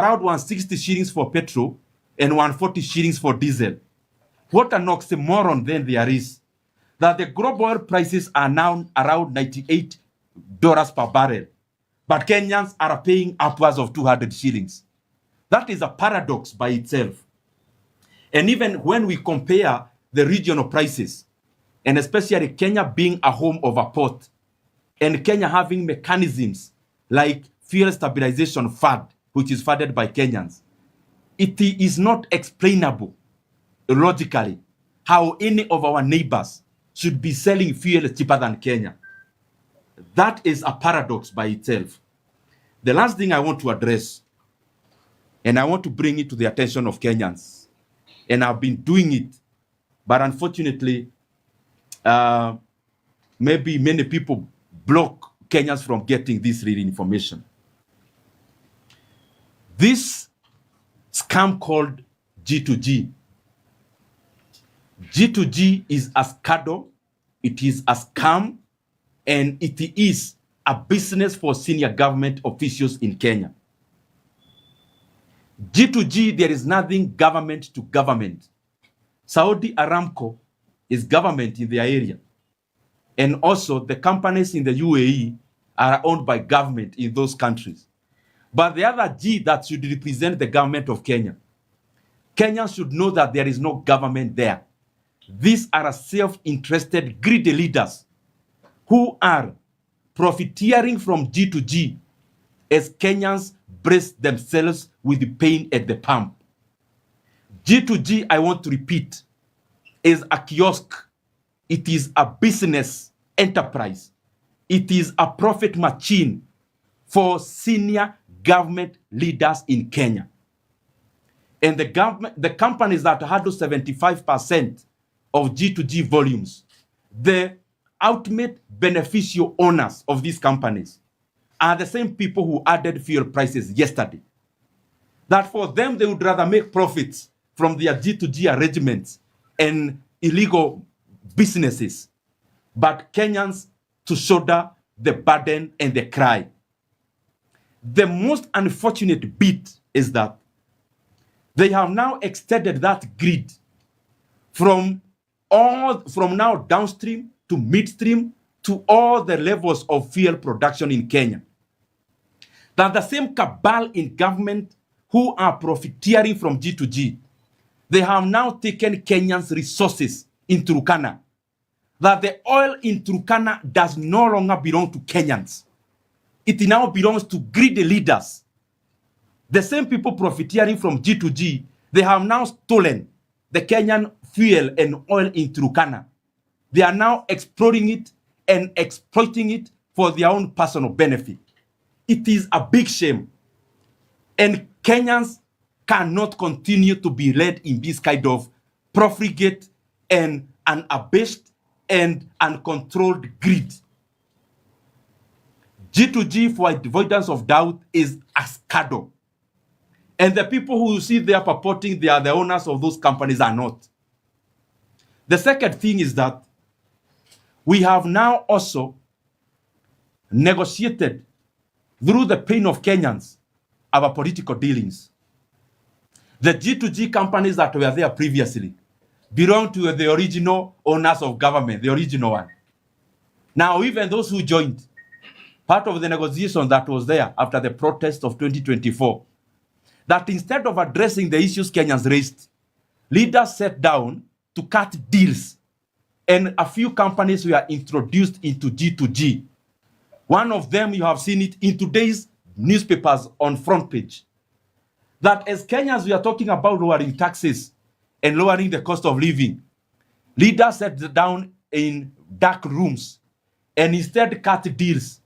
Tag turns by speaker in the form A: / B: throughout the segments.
A: around 160 shillings for petrol and 140 shillings for diesel. What an oxymoron then there is, that the global oil prices are now around $98 per barrel, but Kenyans are paying upwards of 200 shillings. That is a paradox by itself. And even when we compare the regional prices, and especially Kenya being a home of a port, and Kenya having mechanisms like fuel stabilization fund, which is funded by Kenyans, it is not explainable logically how any of our neighbors should be selling fuel cheaper than Kenya. That is a paradox by itself. The last thing I want to address, and I want to bring it to the attention of Kenyans, and I've been doing it, but unfortunately, maybe many people block Kenyans from getting this real information. This scam called G2G. G2G is a scandal, it is a scam, and it is a business for senior government officials in Kenya. G2G, there is nothing government to government. Saudi Aramco is government in their area. And also the companies in the UAE are owned by government in those countries. But the other G that should represent the government of Kenya, Kenyans should know that there is no government there. These are self-interested, greedy leaders who are profiteering from G2G as Kenyans brace themselves with the pain at the pump. G2G, I want to repeat, is a kiosk. It is a business enterprise. It is a profit machine for senior government leaders in Kenya. And the companies that handle 75% of G2G volumes, the ultimate beneficial owners of these companies are the same people who added fuel prices yesterday. That for them, they would rather make profits from their G2G arrangements and illegal businesses, but Kenyans to shoulder the burden and the cry. The most unfortunate bit is that they have now extended that grid from now downstream to midstream to all the levels of fuel production in Kenya. That the same cabal in government who are profiteering from G2G, they have now taken Kenyans' resources in Turkana. That the oil in Turkana does no longer belong to Kenyans. It now belongs to greedy leaders. The same people profiteering from G2G, they have now stolen the Kenyan fuel and oil in Turkana. They are now exploring it and exploiting it for their own personal benefit. It is a big shame. And Kenyans cannot continue to be led in this kind of profligate and unabashed and uncontrolled greed. G2G, for avoidance of doubt, is a scandal. And the people who you see there purporting they are the owners of those companies are not. The second thing is that we have now also negotiated through the pain of Kenyans our political dealings. The G2G companies that were there previously belong to the original owners of government, the original one. Now, even those who joined, part of the negotiation that was there after the protest of 2024, that instead of addressing the issues Kenyans raised, leaders sat down to cut deals, and a few companies were introduced into G2G. One of them, you have seen it in today's newspapers on front page. That as Kenyans, we are talking about lowering taxes and lowering the cost of living. Leaders sat down in dark rooms and instead cut deals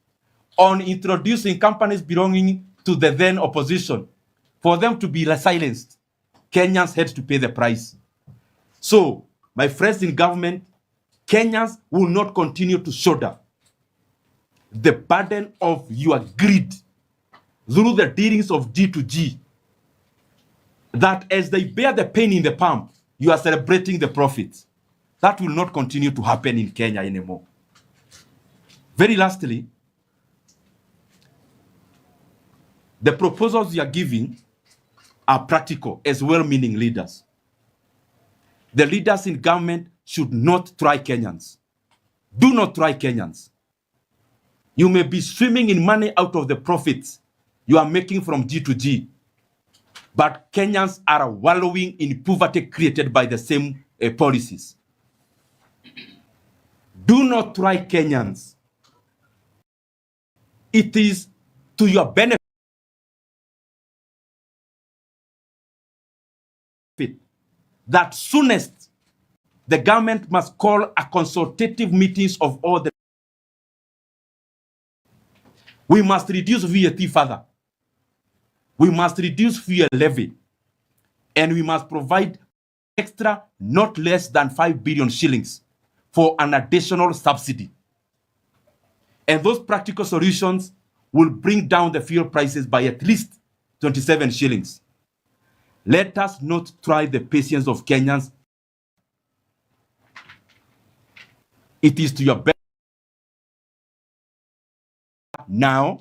A: on introducing companies belonging to the then opposition. For them to be silenced, Kenyans had to pay the price. So, my friends in government, Kenyans will not continue to shoulder the burden of your greed through the dealings of G2G. That as they bear the pain in the pump, you are celebrating the profits. That will not continue to happen in Kenya anymore. Very lastly, the proposals you are giving are practical as well-meaning leaders. The leaders in government should not try Kenyans. Do not try Kenyans. You may be swimming in money out of the profits you are making from G2G, but Kenyans are wallowing in poverty created by the same policies. Do not try Kenyans. It is to your benefit that soonest the government must call a consultative meetings of all the. We must reduce VAT further. We must reduce fuel levy, and we must provide extra not less than 5 billion shillings for an additional subsidy. And those practical solutions will bring down the fuel prices by at least 27 shillings. Let us not try the patience of Kenyans. It is to your benefit now.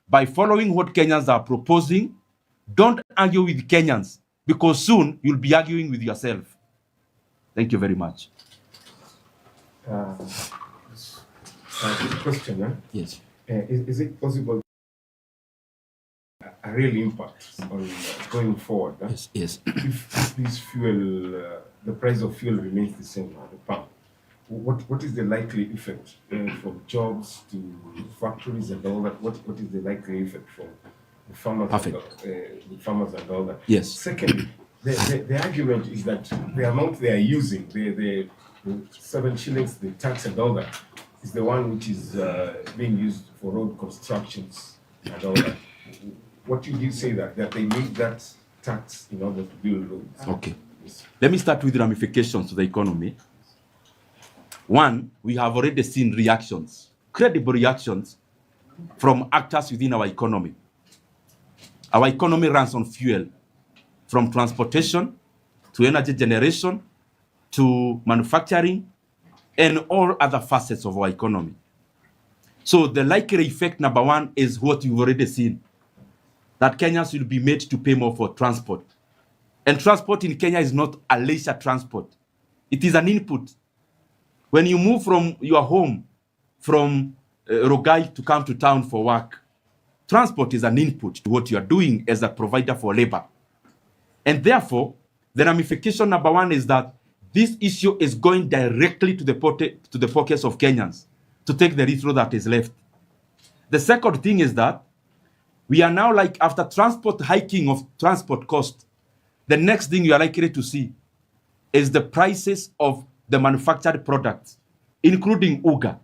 A: By following what Kenyans are proposing, don't argue with Kenyans, because soon you'll be arguing with yourself. Thank you very much.
B: Question,
A: Yes.
B: Is it possible a real impact on going forward?
A: Yes.
B: If this fuel, the price of fuel remains the same at the pump, what is the likely effect from jobs to factories and all that? What is the likely effect for the farmers?
A: Perfect.
B: The farmers and all that?
A: Yes.
B: Second, the argument is that the amount they are using, the 7 shillings, the tax and all that, is the one which is being used for road constructions and all that. What would you say that they need that tax in order to build roads?
A: Okay. Let me start with ramifications to the economy. One, we have already seen reactions, credible reactions from actors within our economy. Our economy runs on fuel, from transportation to energy generation to manufacturing and all other facets of our economy. So the likely effect, number one, is what you've already seen, that Kenyans will be made to pay more for transport. And transport in Kenya is not a leisure transport. It is an input. When you move from your home, from Rogai to come to town for work, transport is an input to what you are doing as a provider for labor. And therefore, the ramification number one is that this issue is going directly to the pockets of Kenyans to take the little that is left. The second thing is that we are now, like, after transport hiking of transport cost, the next thing you are likely to see is the prices of the manufactured products, including uga.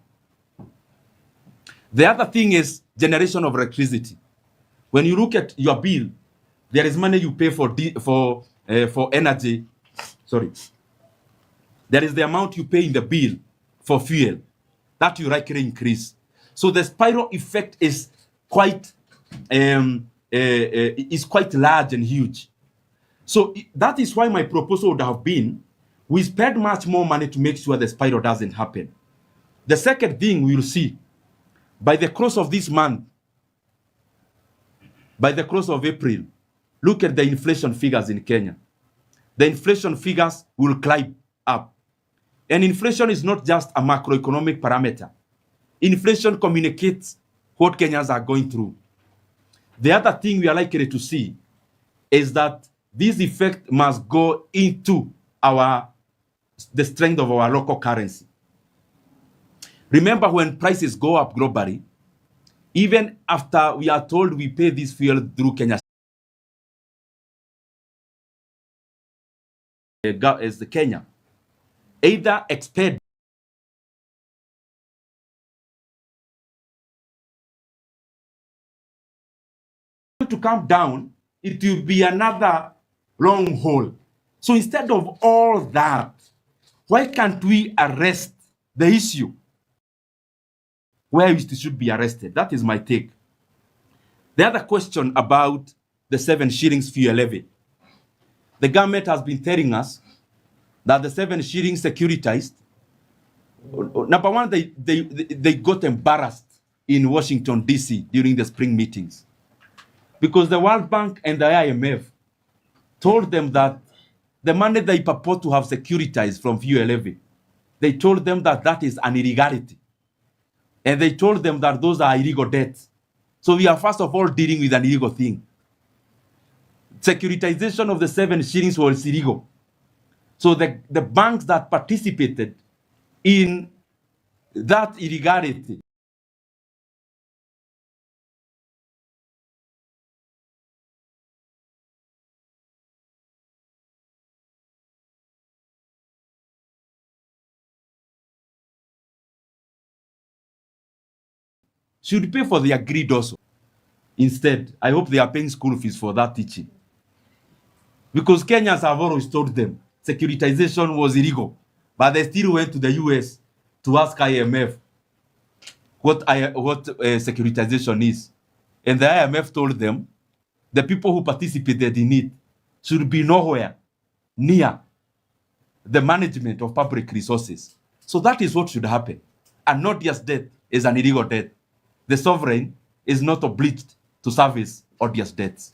A: The other thing is generation of electricity. When you look at your bill, there is money you pay for energy. Sorry. There is the amount you pay in the bill for fuel that you likely increase. So the spiral effect is quite large and huge. So that is why my proposal would have been, we spend much more money to make sure the spiral doesn't happen. The second thing we will see, by the close of this month, by the close of April, look at the inflation figures in Kenya. The inflation figures will climb up. And inflation is not just a macroeconomic parameter. Inflation communicates what Kenyans are going through. The other thing we are likely to see is that this effect must go into the strength of our local currency. Remember, when prices go up globally, even after we are told we pay this fuel through Kenya as the Kenya, either expect to come down, it will be another long haul. So instead of all that, why can't we arrest the issue where it should be arrested? That is my take. The other question about the 7 shillings fuel levy. The government has been telling us that the 7 shillings securitized. Number one, they got embarrassed in Washington, D.C. during the spring meetings, because the World Bank and the IMF told them that the money they purport to have securitized from fuel levy, they told them that that is an illegality. And they told them that those are illegal debts. So we are first of all dealing with an illegal thing. Securitization of the 7 shillings was illegal. So the banks that participated in that illegality should pay for their greed also. Instead, I hope they are paying school fees for that teaching. Because Kenyans have always told them securitization was illegal, but they still went to the US to ask IMF what securitization is. And the IMF told them the people who participated in it should be nowhere near the management of public resources. So that is what should happen. And not just debt is an illegal debt. The sovereign is not obliged to service odious debts.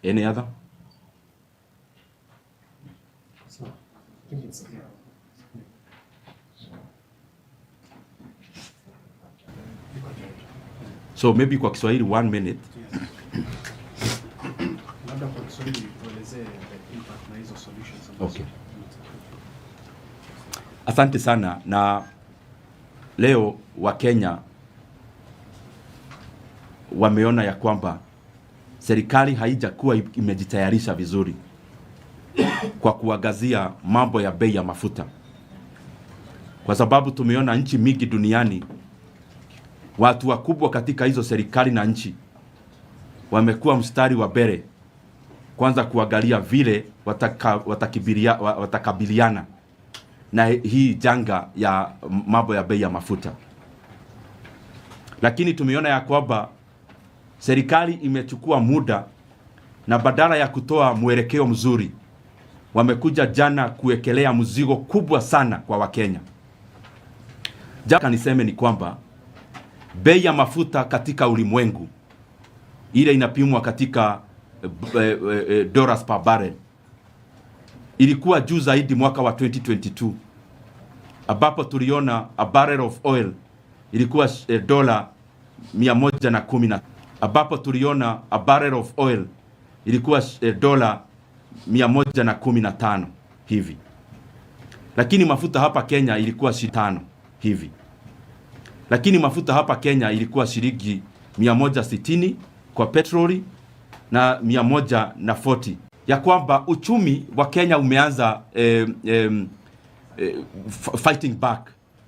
A: Any other? So maybe kwa Kiswahili 1 minute. Okay. Asante sana. Na leo Wakenya wameona ya kwamba serikali haijakuwa imejitayarisha vizuri kwa kuangazia mambo ya bei ya mafuta, kwa sababu tumeona nchi mingi duniani, watu wakubwa katika hizo serikali na nchi wamekuwa mstari wa mbele kwanza kuangalia vile watakabiliana na hii janga ya mambo ya bei ya mafuta. Lakini tumeona ya kwamba serikali imechukua muda, na badala ya kutoa mwelekeo mzuri, wamekuja jana kuwekelea mzigo kubwa sana kwa Wakenya. Jaka niseme ni kwamba bei ya mafuta katika ulimwengu ile inapimwa katika dollars per barrel ilikuwa juu zaidi mwaka wa 2022, ambapo tuliona a barrel of oil ilikuwa dola 110, ambapo tuliona a barrel of oil ilikuwa dola 115 hivi. Lakini mafuta hapa Kenya ilikuwa 5 hivi. Lakini mafuta hapa Kenya ilikuwa shilingi 160 kwa petroli na 140, ya kwamba uchumi wa Kenya umeanza fighting back.